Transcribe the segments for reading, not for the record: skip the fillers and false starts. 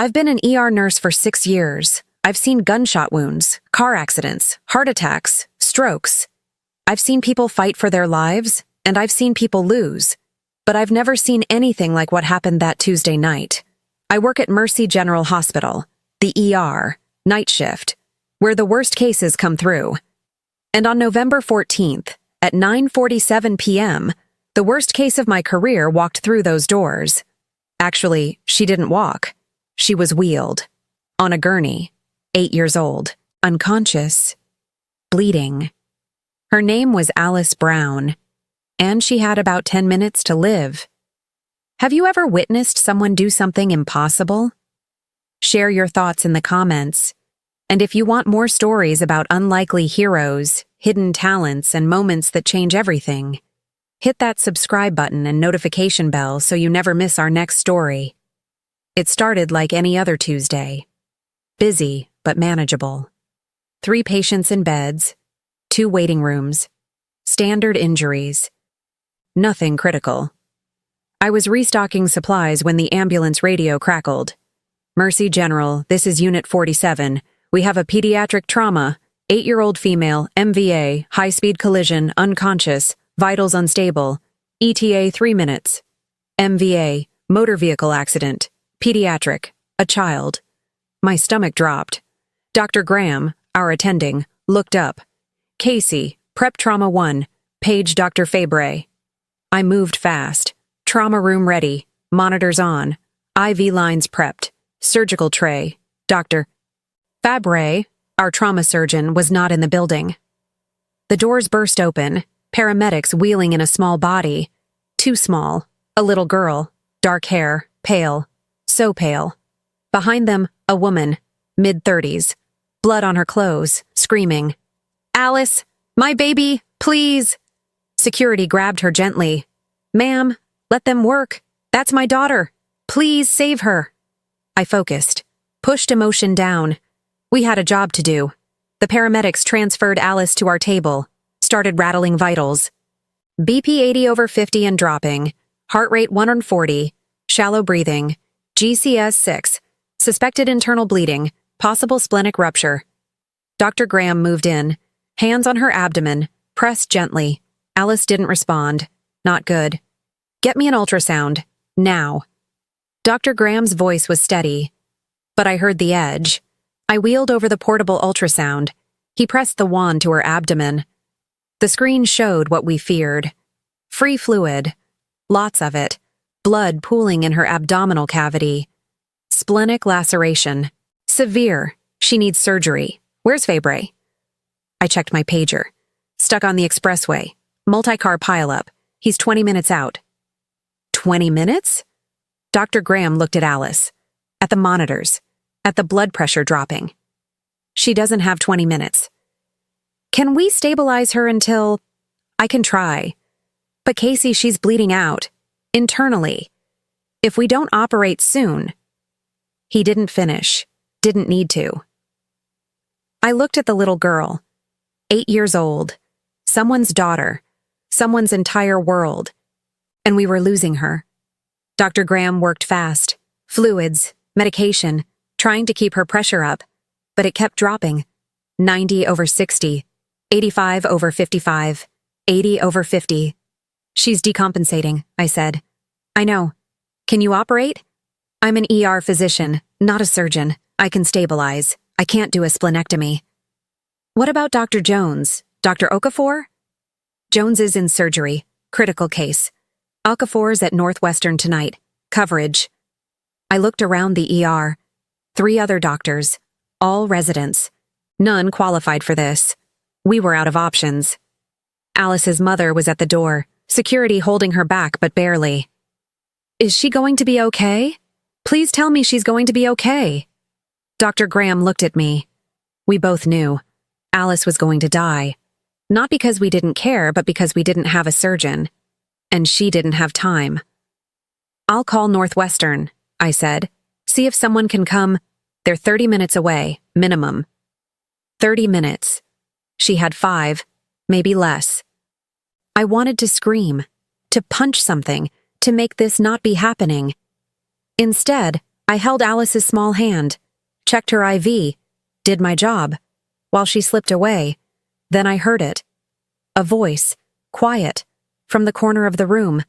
I've been an ER nurse for 6 years. I've seen gunshot wounds, car accidents, heart attacks, strokes. I've seen people fight for their lives, and I've seen people lose. But I've never seen anything like what happened that Tuesday night. I work at Mercy General Hospital, the ER, night shift, where the worst cases come through. And on November 14th, at 9:47 p.m., the worst case of my career walked through those doors. Actually, she didn't walk. She was wheeled. On a gurney. 8 years old. Unconscious. Bleeding. Her name was Alice Brown, and she had about 10 minutes to live. Have you ever witnessed someone do something impossible? Share your thoughts in the comments. And if you want more stories about unlikely heroes, hidden talents, and moments that change everything, hit that subscribe button and notification bell so you never miss our next story. It started like any other Tuesday. Busy, but manageable. 3 patients in beds, 2 waiting rooms, standard injuries. Nothing critical. I was restocking supplies when the ambulance radio crackled. Mercy General, this is Unit 47. We have a pediatric trauma, 8-year-old female, MVA, high-speed collision, unconscious, vitals unstable, ETA 3 minutes. MVA, motor vehicle accident, pediatric, a child. My stomach dropped. Dr. Graham, our attending, looked up. Casey, Prep Trauma 1, page Dr. Fabre. I moved fast. Trauma room ready, monitors on, IV lines prepped, surgical tray. Dr. Fabre, our trauma surgeon, was not in the building. The doors burst open, paramedics wheeling in a small body. Too small. A little girl, dark hair, pale. So pale. Behind them, a woman, mid-30s, blood on her clothes, screaming. Alice, my baby, please. Security grabbed her gently. Ma'am, let them work. That's my daughter. Please save her. I focused, pushed emotion down. We had a job to do. The paramedics transferred Alice to our table, started rattling vitals. BP 80/50 and dropping, heart rate 140, shallow breathing, GCS 6, suspected internal bleeding, possible splenic rupture. Dr. Graham moved in, hands on her abdomen, pressed gently. Alice didn't respond. Not good. Get me an ultrasound. Now. Dr. Graham's voice was steady, but I heard the edge. I wheeled over the portable ultrasound. He pressed the wand to her abdomen. The screen showed what we feared. Free fluid. Lots of it. Blood pooling in her abdominal cavity. Splenic laceration. Severe. She needs surgery. Where's Fabre? I checked my pager. Stuck on the expressway. Multi-car pileup. He's 20 minutes out. 20 minutes? Dr. Graham looked at Alice. At the monitors. At the blood pressure dropping. She doesn't have 20 minutes. Can we stabilize her until... I can try. But Casey, she's bleeding out. Internally. If we don't operate soon... He didn't finish. Didn't need to. I looked at the little girl. 8 years old. Someone's daughter. Someone's entire world. And we were losing her. Dr. Graham worked fast. Fluids, medication, trying to keep her pressure up. But it kept dropping. 90/60, 85/55, 80/50. She's decompensating, I said. I know. Can you operate? I'm an ER physician, not a surgeon. I can stabilize. I can't do a splenectomy. What about Dr. Jones? Dr. Okafor? Jones is in surgery. Critical case. Okafor's at Northwestern tonight. Coverage. I looked around the ER. 3 other doctors. All residents. None qualified for this. We were out of options. Alice's mother was at the door, security holding her back but barely. Is she going to be okay? Please tell me she's going to be okay. Dr. Graham looked at me. We both knew. Alice was going to die. Not because we didn't care, but because we didn't have a surgeon. And she didn't have time. I'll call Northwestern, I said. See if someone can come. They're 30 minutes away, minimum. 30 minutes. She had 5, maybe less. I wanted to scream, to punch something, to make this not be happening. Instead, I held Alice's small hand, checked her IV, did my job, while she slipped away. Then I heard it. A voice, quiet, from the corner of the room.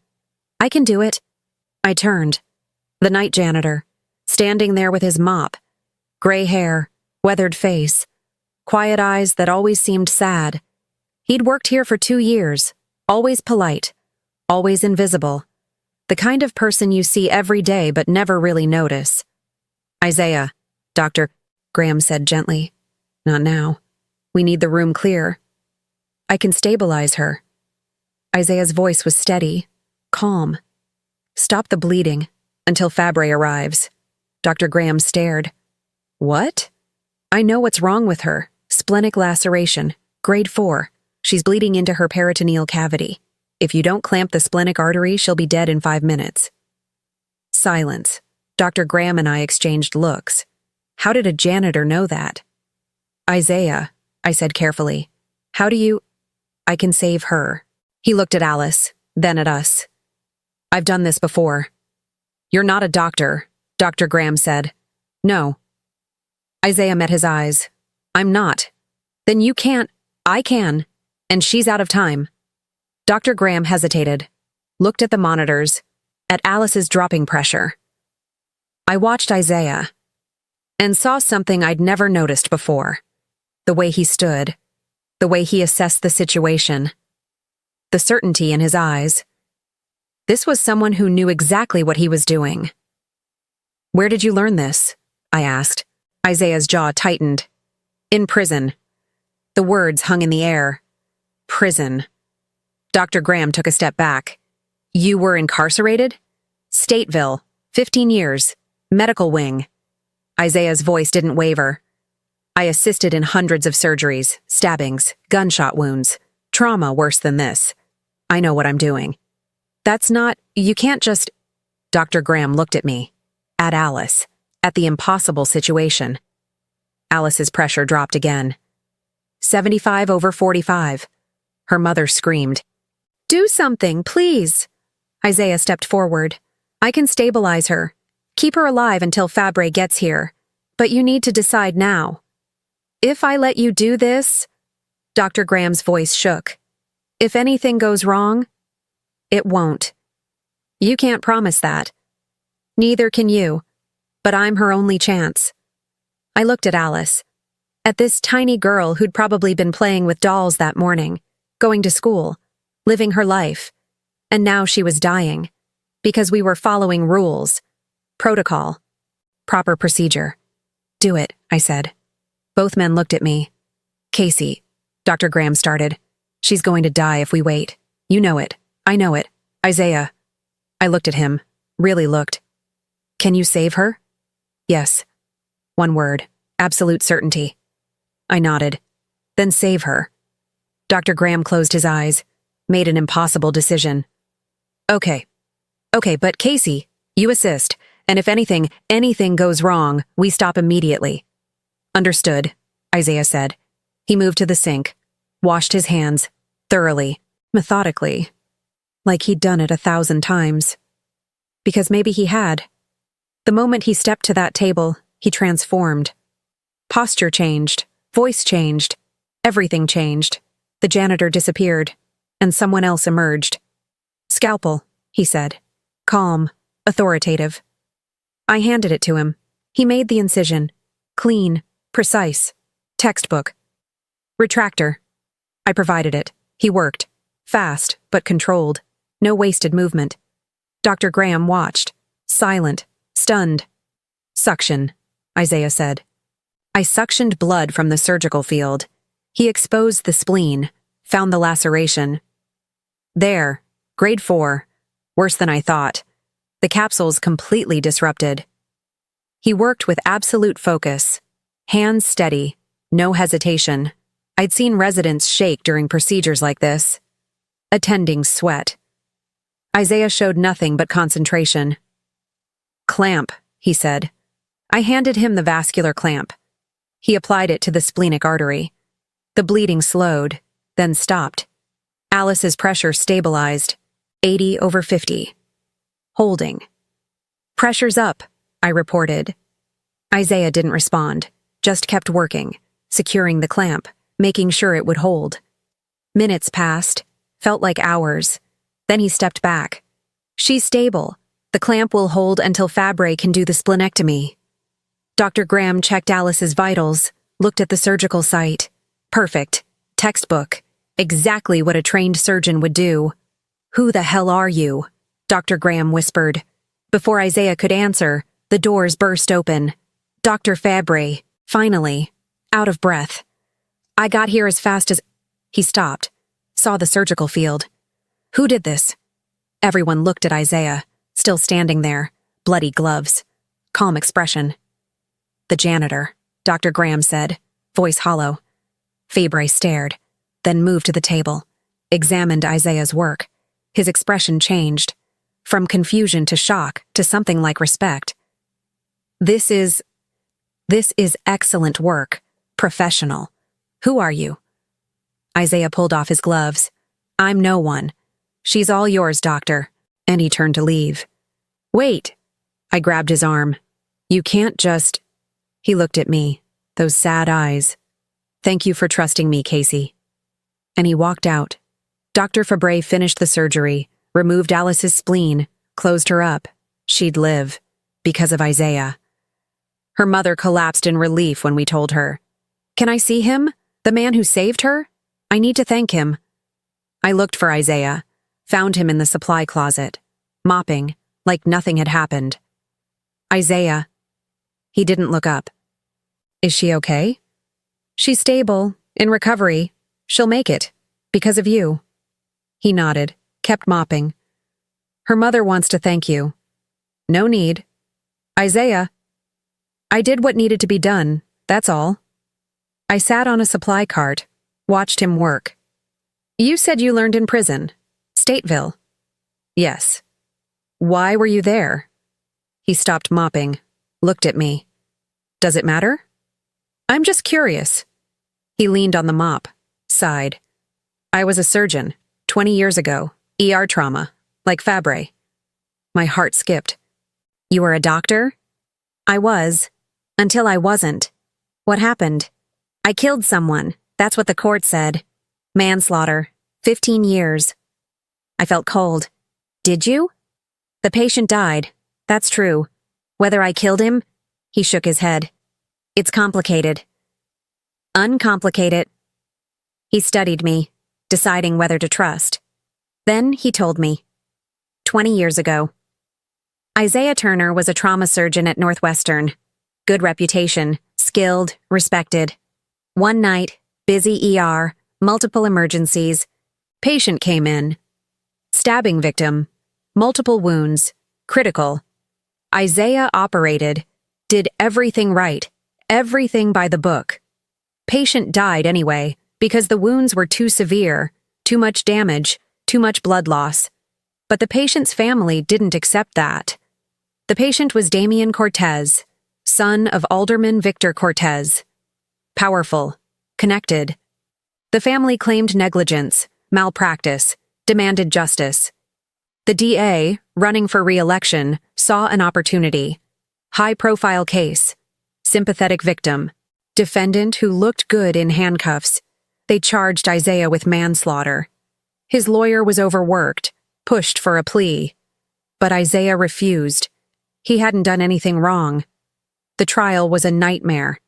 "I can do it." I turned. The night janitor, standing there with his mop, gray hair, weathered face, quiet eyes that always seemed sad. He'd worked here for 2 years, always polite, always invisible. The kind of person you see every day but never really notice. "Isaiah," Dr. Graham said gently. "Not now. We need the room clear." "I can stabilize her." Isaiah's voice was steady, calm. "Stop the bleeding until Fabre arrives." Dr. Graham stared. "What?" "I know what's wrong with her. Splenic laceration, grade 4. She's bleeding into her peritoneal cavity. If you don't clamp the splenic artery, she'll be dead in 5 minutes." Silence. Dr. Graham and I exchanged looks. How did a janitor know that? "Isaiah," I said carefully. "How do you—" "I can save her." He looked at Alice, then at us. "I've done this before." "You're not a doctor," Dr. Graham said. "No." Isaiah met his eyes. "I'm not." "Then you can't." "I can. And she's out of time." Dr. Graham hesitated, looked at the monitors, at Alice's dropping pressure. I watched Isaiah and saw something I'd never noticed before. The way he stood, the way he assessed the situation, the certainty in his eyes. This was someone who knew exactly what he was doing. "Where did you learn this?" I asked. Isaiah's jaw tightened. "In prison." The words hung in the air. Prison. Dr. Graham took a step back. "You were incarcerated?" "Stateville, 15 years, medical wing." Isaiah's voice didn't waver. "I assisted in hundreds of surgeries, stabbings, gunshot wounds, trauma worse than this. I know what I'm doing." "That's not— you can't just—" Dr. Graham looked at me, at Alice, at the impossible situation. Alice's pressure dropped again. 75/45. Her mother screamed. "Do something, please." Isaiah stepped forward. "I can stabilize her. Keep her alive until Fabre gets here. But you need to decide now." "If I let you do this—" Dr. Graham's voice shook. "If anything goes wrong—" "It won't." "You can't promise that." "Neither can you. But I'm her only chance." I looked at Alice. At this tiny girl who'd probably been playing with dolls that morning, going to school, living her life. And now she was dying. Because we were following rules. Protocol. Proper procedure. "Do it," I said. Both men looked at me. "Casey," Dr. Graham started. "She's going to die if we wait. You know it. I know it. Isaiah." I looked at him. Really looked. "Can you save her?" "Yes." One word. Absolute certainty. I nodded. "Then save her." Dr. Graham closed his eyes, made an impossible decision. Okay, but Casey, you assist, and if anything goes wrong, we stop immediately." "Understood," Isaiah said. He moved to the sink, washed his hands, thoroughly, methodically, like he'd done it 1,000 times. Because maybe he had. The moment he stepped to that table, he transformed. Posture changed, voice changed, everything changed. The janitor disappeared, and someone else emerged. "Scalpel," he said. Calm, authoritative. I handed it to him. He made the incision. Clean, precise. Textbook. "Retractor." I provided it. He worked. Fast, but controlled. No wasted movement. Dr. Graham watched. Silent, stunned. "Suction," Isaiah said. I suctioned blood from the surgical field. He exposed the spleen, found the laceration. There, grade 4, worse than I thought. The capsules completely disrupted. He worked with absolute focus, hands steady, no hesitation. I'd seen residents shake during procedures like this. Attendings sweat. Isaiah showed nothing but concentration. "Clamp," he said. I handed him the vascular clamp. He applied it to the splenic artery. The bleeding slowed, then stopped. Alice's pressure stabilized, 80/50. Holding. "Pressure's up," I reported. Isaiah didn't respond, just kept working, securing the clamp, making sure it would hold. Minutes passed, felt like hours. Then he stepped back. She's stable. The clamp will hold until Fabre can do the splenectomy. Dr. Graham checked Alice's vitals, looked at the surgical site. Perfect. Textbook. Exactly what a trained surgeon would do. "Who the hell are you?" Dr. Graham whispered. Before Isaiah could answer, the doors burst open. Dr. Fabre, finally, out of breath. "I got here as fast as—" He stopped, saw the surgical field. "Who did this?" Everyone looked at Isaiah, still standing there, bloody gloves, calm expression. "The janitor," Dr. Graham said, voice hollow. Fabre stared, then moved to the table, examined Isaiah's work. His expression changed, from confusion to shock to something like respect. This is excellent work, professional. Who are you?" Isaiah pulled off his gloves. "I'm no one. She's all yours, doctor." And he turned to leave. "Wait." I grabbed his arm. "You can't just—" He looked at me, those sad eyes. "Thank you for trusting me, Casey." And he walked out. Dr. Fabre finished the surgery, removed Alice's spleen, closed her up. She'd live, because of Isaiah. Her mother collapsed in relief when we told her. "Can I see him? The man who saved her? I need to thank him." I looked for Isaiah, found him in the supply closet, mopping, like nothing had happened. "Isaiah." He didn't look up. "Is she okay?" "She's stable, in recovery. She'll make it, because of you." He nodded, kept mopping. "Her mother wants to thank you." "No need." "Isaiah." "I did what needed to be done, that's all." I sat on a supply cart, watched him work. "You said you learned in prison. Stateville." "Yes." "Why were you there?" He stopped mopping, looked at me. "Does it matter?" "I'm just curious." He leaned on the mop, sighed. "I was a surgeon, 20 years ago, ER trauma, like Fabre." My heart skipped. "You were a doctor?" "I was. Until I wasn't." "What happened?" "I killed someone. That's what the court said. Manslaughter. 15 years. I felt cold. "Did you?" "The patient died. That's true. Whether I killed him?" He shook his head. "It's complicated." "Uncomplicate it." He studied me, deciding whether to trust. Then he told me. 20 years ago. Isaiah Turner was a trauma surgeon at Northwestern. Good reputation, skilled, respected. One night, busy ER, multiple emergencies. Patient came in. Stabbing victim. Multiple wounds. Critical. Isaiah operated. Did everything right. Everything by the book. Patient died anyway, because the wounds were too severe, too much damage, too much blood loss. But the patient's family didn't accept that. The patient was Damian Cortez, son of Alderman Victor Cortez. Powerful. Connected. The family claimed negligence, malpractice, demanded justice. The DA, running for re-election, saw an opportunity. High-profile case. Sympathetic victim. Defendant who looked good in handcuffs. They charged Isaiah with manslaughter. His lawyer was overworked, pushed for a plea. But Isaiah refused. He hadn't done anything wrong. The trial was a nightmare.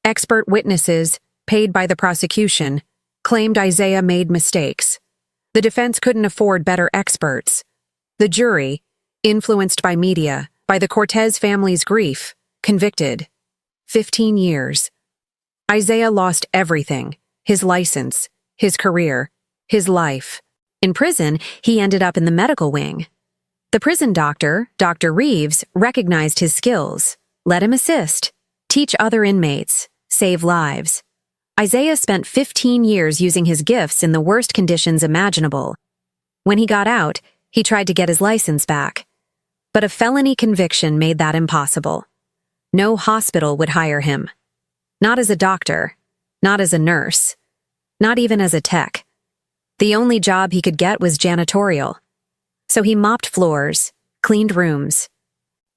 Expert witnesses, paid by the prosecution, claimed Isaiah made mistakes. The defense couldn't afford better experts. The jury, influenced by media, by the Cortez family's grief, convicted. 15 years. Isaiah lost everything. His license, his career, his life. In prison, he ended up in the medical wing. The prison doctor, Dr. Reeves, recognized his skills, let him assist, teach other inmates, save lives. Isaiah spent 15 years using his gifts in the worst conditions imaginable. When he got out, he tried to get his license back. But a felony conviction made that impossible. No hospital would hire him. Not as a doctor, not as a nurse, not even as a tech. The only job he could get was janitorial. So he mopped floors, cleaned rooms.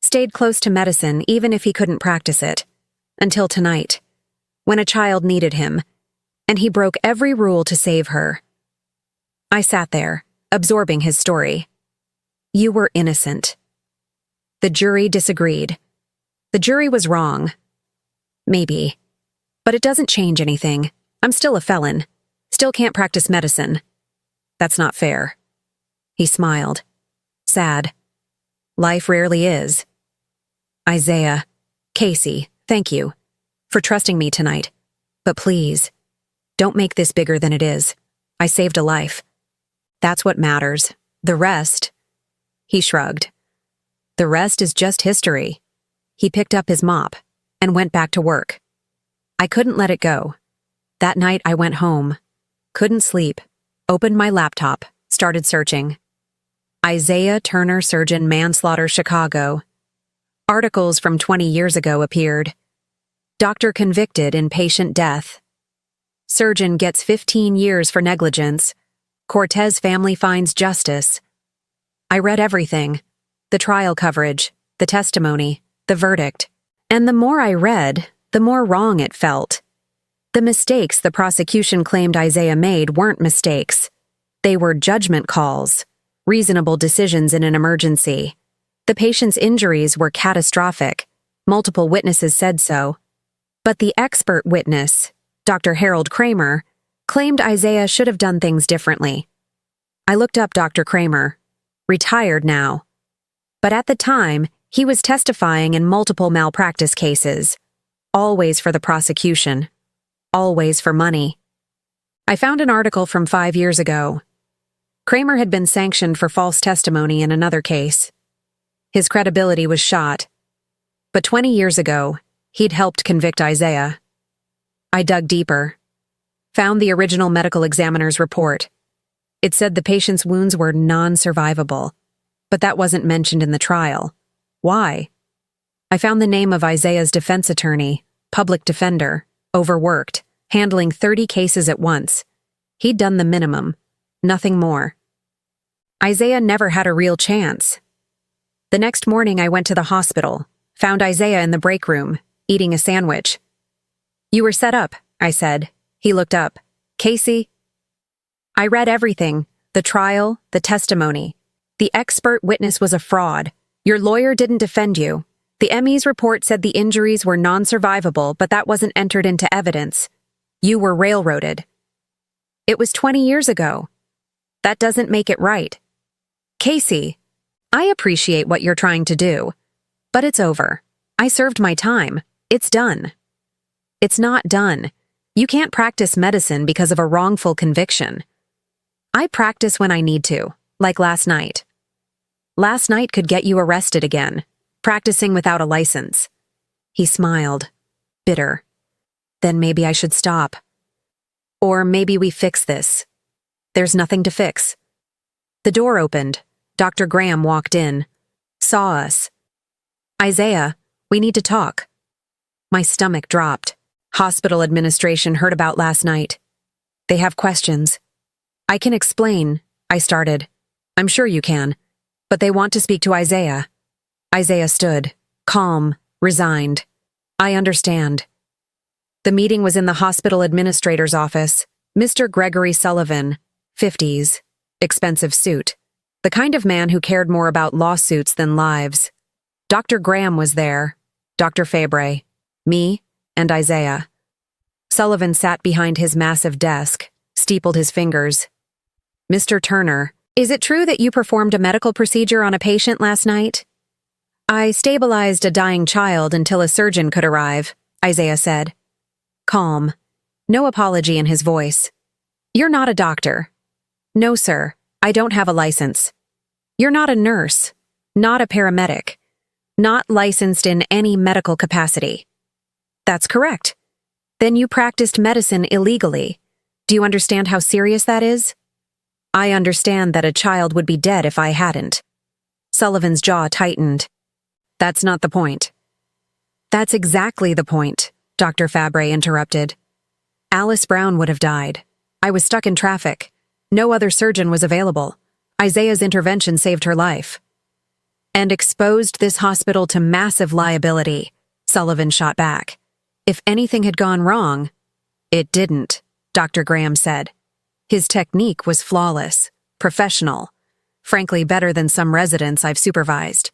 Stayed close to medicine even if he couldn't practice it. Until tonight, when a child needed him, and he broke every rule to save her. I sat there, absorbing his story. You were innocent. The jury disagreed. The jury was wrong. Maybe. But it doesn't change anything. I'm still a felon. Still can't practice medicine. That's not fair. He smiled. Sad. Life rarely is. Isaiah, Casey, thank you for trusting me tonight. But please, don't make this bigger than it is. I saved a life. That's what matters. The rest... He shrugged. The rest is just history. He picked up his mop and went back to work. I couldn't let it go. That night I went home. Couldn't sleep. Opened my laptop. Started searching. Isaiah Turner Surgeon Manslaughter Chicago. Articles from 20 years ago appeared. Doctor convicted in patient death. Surgeon gets 15 years for negligence. Cortez family finds justice. I read everything. The trial coverage, the testimony, the verdict. And the more I read, the more wrong it felt. The mistakes the prosecution claimed Isaiah made weren't mistakes. They were judgment calls, reasonable decisions in an emergency. The patient's injuries were catastrophic. Multiple witnesses said so. But the expert witness, Dr. Harold Kramer, claimed Isaiah should have done things differently. I looked up Dr. Kramer, retired now. But at the time, he was testifying in multiple malpractice cases, always for the prosecution, always for money. I found an article from 5 years ago. Kramer had been sanctioned for false testimony in another case. His credibility was shot. But 20 years ago, he'd helped convict Isaiah. I dug deeper. Found the original medical examiner's report. It said the patient's wounds were non-survivable, but that wasn't mentioned in the trial. Why? I found the name of Isaiah's defense attorney, public defender, overworked, handling 30 cases at once. He'd done the minimum, nothing more. Isaiah never had a real chance. The next morning I went to the hospital, found Isaiah in the break room, eating a sandwich. You were set up, I said. He looked up. Casey? I read everything, the trial, the testimony. The expert witness was a fraud. Your lawyer didn't defend you. The ME's report said the injuries were non-survivable, but that wasn't entered into evidence. You were railroaded. It was 20 years ago. That doesn't make it right. Casey, I appreciate what you're trying to do, but it's over. I served my time. It's done. It's not done. You can't practice medicine because of a wrongful conviction. I practice when I need to, like last night. Last night could get you arrested again, practicing without a license. He smiled, bitter. Then maybe I should stop. Or maybe we fix this. There's nothing to fix. The door opened. Dr. Graham walked in. Saw us. Isaiah, we need to talk. My stomach dropped. Hospital administration heard about last night. They have questions. I can explain, I started. I'm sure you can. But they want to speak to Isaiah. Isaiah stood, calm, resigned. I understand. The meeting was in the hospital administrator's office. Mr. Gregory Sullivan, 50s, expensive suit. The kind of man who cared more about lawsuits than lives. Dr. Graham was there, Dr. Fabre, me, and Isaiah. Sullivan sat behind his massive desk, steepled his fingers. Mr. Turner, is it true that you performed a medical procedure on a patient last night? I stabilized a dying child until a surgeon could arrive, Isaiah said. Calm. No apology in his voice. You're not a doctor. No, sir. I don't have a license. You're not a nurse. Not a paramedic. Not licensed in any medical capacity. That's correct. Then you practiced medicine illegally. Do you understand how serious that is? I understand that a child would be dead if I hadn't. Sullivan's jaw tightened. That's not the point. That's exactly the point, Dr. Fabre interrupted. Alice Brown would have died. I was stuck in traffic. No other surgeon was available. Isaiah's intervention saved her life. And exposed this hospital to massive liability, Sullivan shot back. If anything had gone wrong, it didn't, Dr. Graham said. His technique was flawless, professional, frankly better than some residents I've supervised,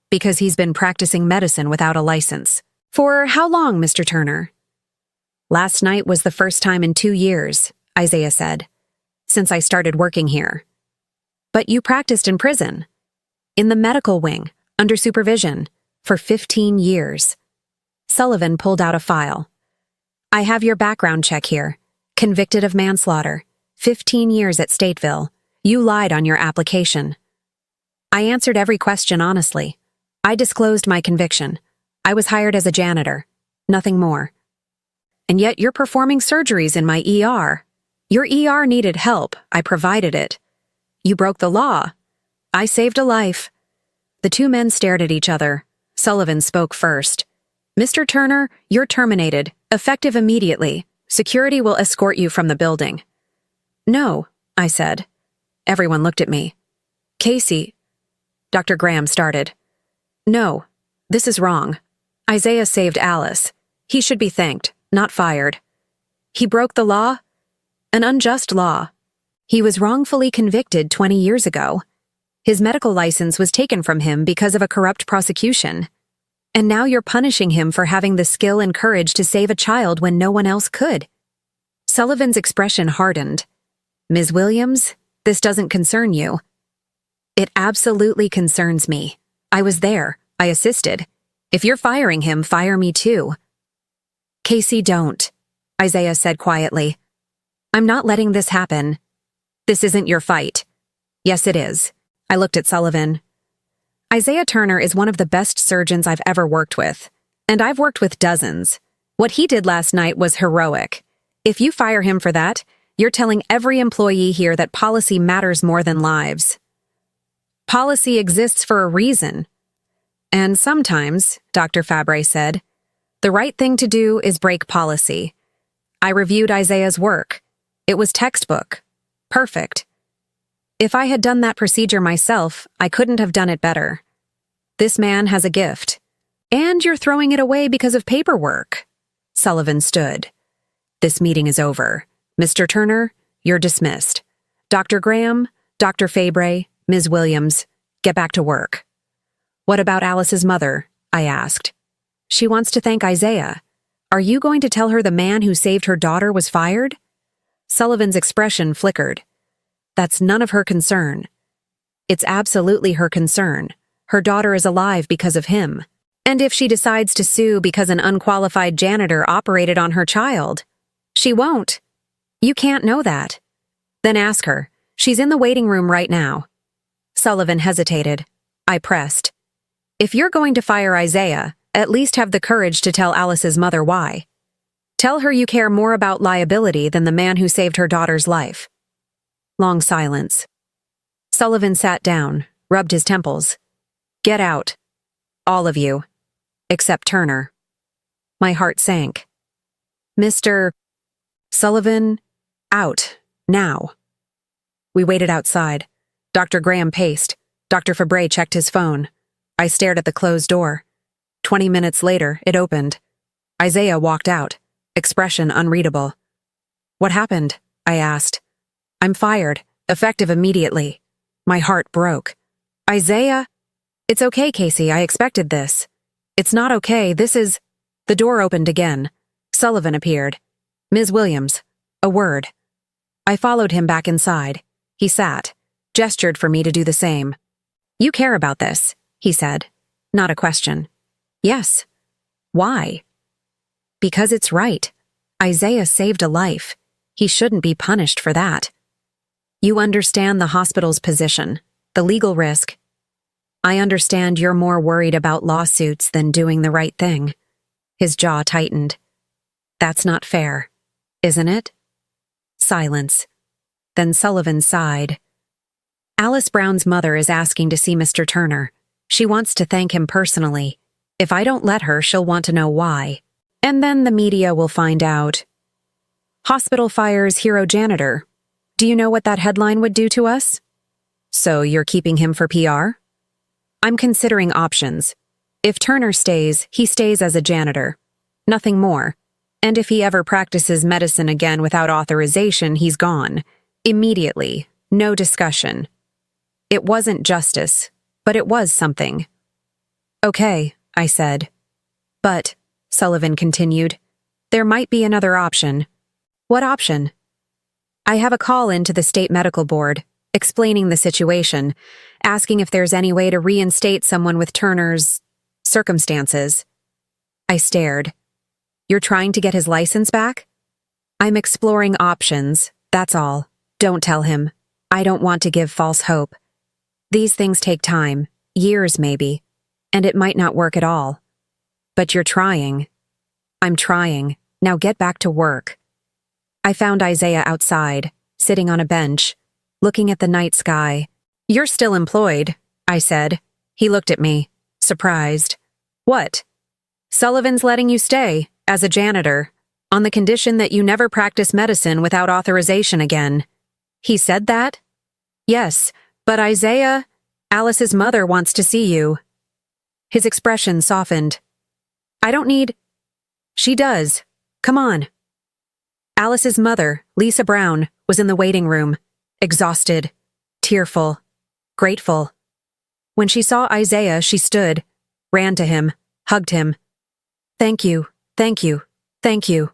because he's been practicing medicine without a license. For how long, Mr. Turner? Last night was the first time in 2 years, Isaiah said, since I started working here. But you practiced in prison, in the medical wing, under supervision, for 15 years. Sullivan pulled out a file. I have your background check here. Convicted of manslaughter. 15 years at Stateville. You lied on your application. I answered every question honestly. I disclosed my conviction. I was hired as a janitor. Nothing more. And yet you're performing surgeries in my ER. Your ER needed help. I provided it. You broke the law. I saved a life. The two men stared at each other. Sullivan spoke first. Mr. Turner, you're terminated, effective immediately. Security will escort you from the building. No, I said. Everyone looked at me. Casey, Dr. Graham started. No, this is wrong. Isaiah saved Alice. He should be thanked, not fired. He broke the law? An unjust law. He was wrongfully convicted 20 years ago. His medical license was taken from him because of a corrupt prosecution. And now you're punishing him for having the skill and courage to save a child when no one else could. Sullivan's expression hardened. Ms. Williams, this doesn't concern you. It absolutely concerns me. I was there. I assisted. If you're firing him, fire me too. Casey, don't, Isaiah said quietly. I'm not letting this happen. This isn't your fight. Yes, it is. I looked at Sullivan. Isaiah Turner is one of the best surgeons I've ever worked with, and I've worked with dozens. What he did last night was heroic. If you fire him for that, you're telling every employee here that policy matters more than lives. Policy exists for a reason. And sometimes, Dr. Fabre said, the right thing to do is break policy. I reviewed Isaiah's work. It was textbook. Perfect. If I had done that procedure myself, I couldn't have done it better. This man has a gift. And you're throwing it away because of paperwork. Sullivan stood. This meeting is over. Mr. Turner, you're dismissed. Dr. Graham, Dr. Fabre, Ms. Williams, get back to work. What about Alice's mother? I asked. She wants to thank Isaiah. Are you going to tell her the man who saved her daughter was fired? Sullivan's expression flickered. That's none of her concern. It's absolutely her concern. Her daughter is alive because of him. And if she decides to sue because an unqualified janitor operated on her child, she won't. You can't know that. Then ask her. She's in the waiting room right now. Sullivan hesitated. I pressed. If you're going to fire Isaiah, at least have the courage to tell Alice's mother why. Tell her you care more about liability than the man who saved her daughter's life. Long silence. Sullivan sat down, rubbed his temples. Get out. All of you. Except Turner. My heart sank. Mr. Sullivan, out. Now. We waited outside. Dr. Graham paced. Dr. Fabre checked his phone. I stared at the closed door. 20 minutes later, it opened. Isaiah walked out, expression unreadable. What happened? I asked. I'm fired, effective immediately. My heart broke. Isaiah? It's okay, Casey, I expected this. It's not okay, this is... The door opened again. Sullivan appeared. Ms. Williams, a word. I followed him back inside. He sat, gestured for me to do the same. You care about this, he said. Not a question. Yes. Why? Because it's right. Isaiah saved a life. He shouldn't be punished for that. You understand the hospital's position, the legal risk. I understand you're more worried about lawsuits than doing the right thing. His jaw tightened. That's not fair, isn't it? Silence. Then Sullivan sighed. Alice Brown's mother is asking to see Mr. Turner. She wants to thank him personally. If I don't let her, she'll want to know why. And then the media will find out. Hospital fires hero janitor. Do you know what that headline would do to us? So you're keeping him for PR? I'm considering options. If Turner stays, he stays as a janitor. Nothing more. And if he ever practices medicine again without authorization, he's gone. Immediately. No discussion. It wasn't justice, but it was something. Okay, I said. But, Sullivan continued, there might be another option. What option? I have a call in to the state medical board, explaining the situation, asking if there's any way to reinstate someone with Turner's circumstances. I stared. You're trying to get his license back? I'm exploring options, that's all. Don't tell him. I don't want to give false hope. These things take time, years maybe, and it might not work at all. But you're trying. I'm trying. Now get back to work. I found Isaiah outside, sitting on a bench, looking at the night sky. You're still employed, I said. He looked at me, surprised. What? Sullivan's letting you stay, as a janitor, on the condition that you never practice medicine without authorization again. He said that? Yes, but Isaiah, Alice's mother wants to see you. His expression softened. I don't need... She does. Come on. Alice's mother, Lisa Brown, was in the waiting room, exhausted, tearful, grateful. When she saw Isaiah, she stood, ran to him, hugged him. Thank you, thank you, thank you.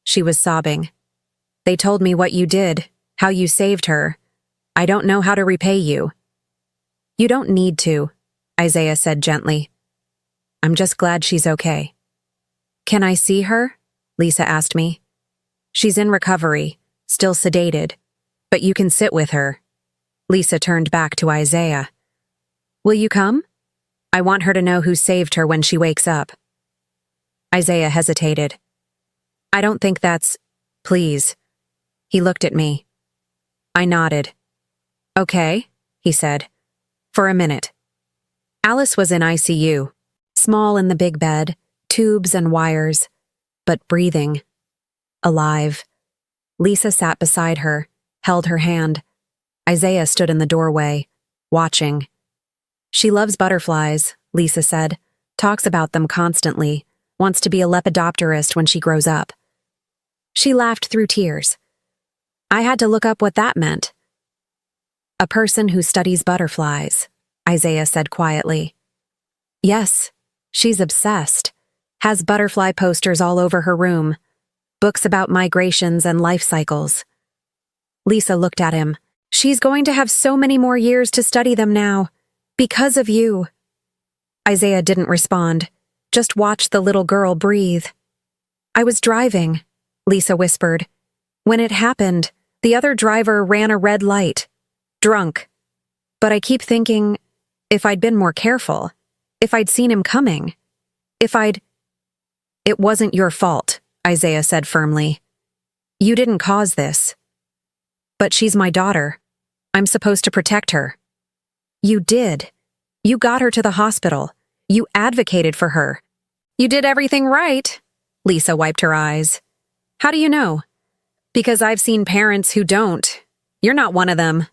She was sobbing. They told me what you did, how you saved her. I don't know how to repay you. You don't need to, Isaiah said gently. I'm just glad she's okay. Can I see her? Lisa asked me. She's in recovery, still sedated, but you can sit with her. Lisa turned back to Isaiah. Will you come? I want her to know who saved her when she wakes up. Isaiah hesitated. I don't think that's... Please. He looked at me. I nodded. Okay, he said. For a minute. Alice was in ICU, small in the big bed, tubes and wires, but breathing. Alive. Lisa sat beside her, held her hand. Isaiah stood in the doorway, watching. She loves butterflies, Lisa said, talks about them constantly, wants to be a lepidopterist when she grows up. She laughed through tears. I had to look up what that meant. A person who studies butterflies, Isaiah said quietly. Yes, she's obsessed. Has butterfly posters all over her room. Books about migrations and life cycles. Lisa looked at him. She's going to have so many more years to study them now. Because of you. Isaiah didn't respond, just watched the little girl breathe. I was driving, Lisa whispered. When it happened, the other driver ran a red light. Drunk. But I keep thinking, if I'd been more careful, if I'd seen him coming, It wasn't your fault, Isaiah said firmly. You didn't cause this. But she's my daughter. I'm supposed to protect her. You did. You got her to the hospital. You advocated for her. You did everything right. Lisa wiped her eyes. How do you know? Because I've seen parents who don't. You're not one of them.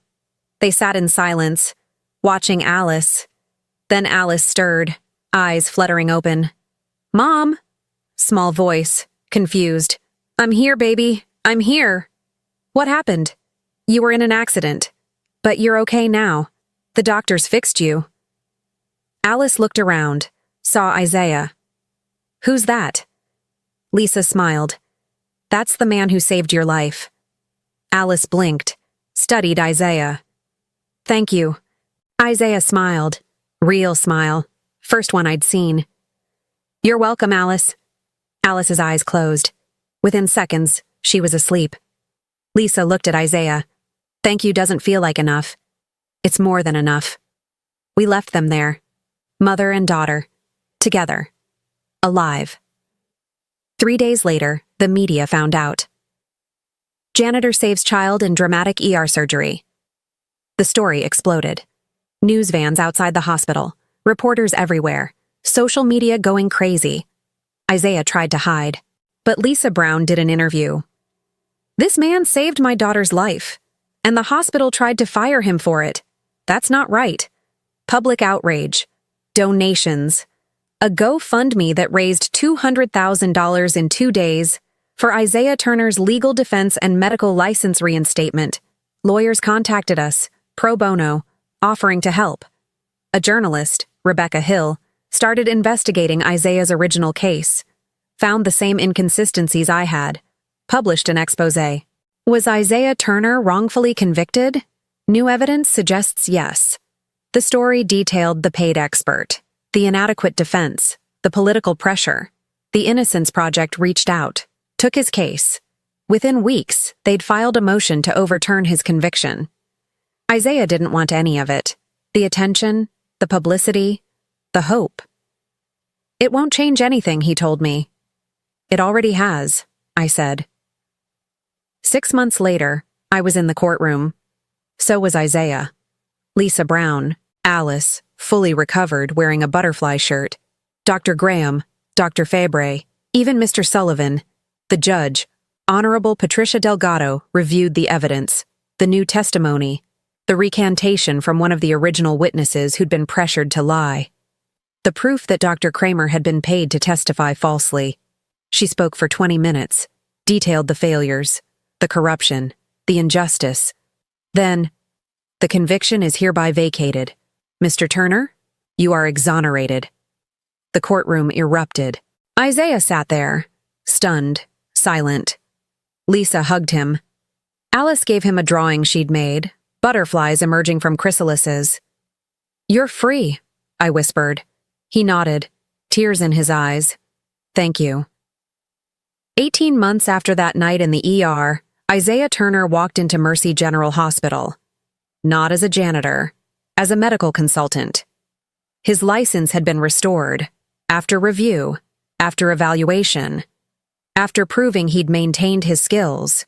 They sat in silence, watching Alice. Then Alice stirred, eyes fluttering open. Mom! Small voice, confused. I'm here, baby. I'm here. What happened? You were in an accident. But you're okay now. The doctors fixed you. Alice looked around, saw Isaiah. Who's that? Lisa smiled. That's the man who saved your life. Alice blinked, studied Isaiah. Thank you. Isaiah smiled. Real smile. First one I'd seen. You're welcome, Alice. Alice's eyes closed. Within seconds, she was asleep. Lisa looked at Isaiah. Thank you doesn't feel like enough. It's more than enough. We left them there. Mother and daughter. Together. Alive. 3 days later, the media found out. Janitor saves child in dramatic ER surgery. The story exploded. News vans outside the hospital. Reporters everywhere. Social media going crazy. Isaiah tried to hide. But Lisa Brown did an interview. This man saved my daughter's life. And the hospital tried to fire him for it. That's not right. Public outrage. Donations. A GoFundMe that raised $200,000 in 2 days for Isaiah Turner's legal defense and medical license reinstatement. Lawyers contacted us, pro bono, offering to help. A journalist, Rebecca Hill, started investigating Isaiah's original case, found the same inconsistencies I had, published an expose. Was Isaiah Turner wrongfully convicted? New evidence suggests yes. The story detailed the paid expert, the inadequate defense, the political pressure. The Innocence Project reached out, took his case. Within weeks, they'd filed a motion to overturn his conviction. Isaiah didn't want any of it. The attention, the publicity, the hope. It won't change anything, he told me. It already has, I said. 6 months later, I was in the courtroom. So was Isaiah. Lisa Brown, Alice, fully recovered, wearing a butterfly shirt. Dr. Graham, Dr. Fabre, even Mr. Sullivan. The judge, Honorable Patricia Delgado, reviewed the evidence, the new testimony, the recantation from one of the original witnesses who'd been pressured to lie. The proof that Dr. Kramer had been paid to testify falsely. She spoke for 20 minutes, detailed the failures, the corruption, the injustice. Then, the conviction is hereby vacated. Mr. Turner, you are exonerated. The courtroom erupted. Isaiah sat there, stunned, silent. Lisa hugged him. Alice gave him a drawing she'd made, butterflies emerging from chrysalises. "You're free," I whispered. He nodded, tears in his eyes. "Thank you." 18 months after that night in the ER, Isaiah Turner walked into Mercy General Hospital. Not as a janitor, as a medical consultant. His license had been restored, after review, after evaluation, after proving he'd maintained his skills.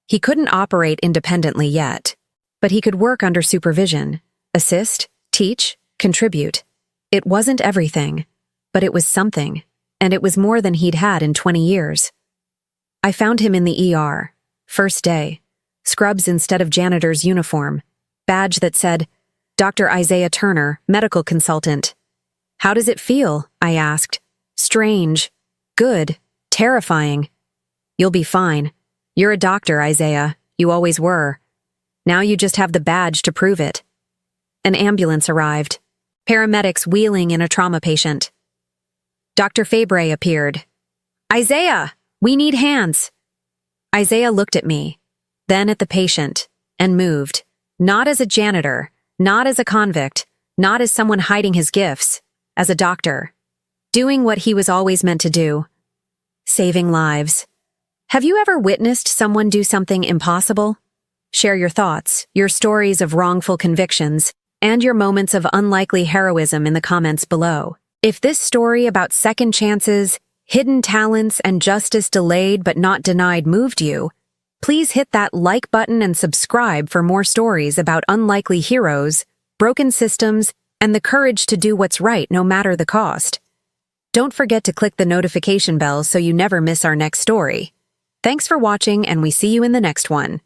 He couldn't operate independently yet, but he could work under supervision, assist, teach, contribute. It wasn't everything, but it was something, and it was more than he'd had in 20 years. I found him in the ER, first day, scrubs instead of janitor's uniform, badge that said, Dr. Isaiah Turner, medical consultant. "How does it feel?" I asked. "Strange. Good. Terrifying." "You'll be fine. You're a doctor, Isaiah. You always were. Now you just have the badge to prove it." An ambulance arrived. Paramedics wheeling in a trauma patient. Dr. Fabre appeared. "Isaiah, we need hands." Isaiah looked at me, then at the patient, and moved. Not as a janitor, not as a convict, not as someone hiding his gifts, as a doctor. Doing what he was always meant to do. Saving lives. Have you ever witnessed someone do something impossible? Share your thoughts, your stories of wrongful convictions, and your moments of unlikely heroism in the comments below. If this story about second chances, hidden talents, and justice delayed but not denied moved you, please hit that like button and subscribe for more stories about unlikely heroes, broken systems, and the courage to do what's right no matter the cost. Don't forget to click the notification bell so you never miss our next story. Thanks for watching, and we see you in the next one.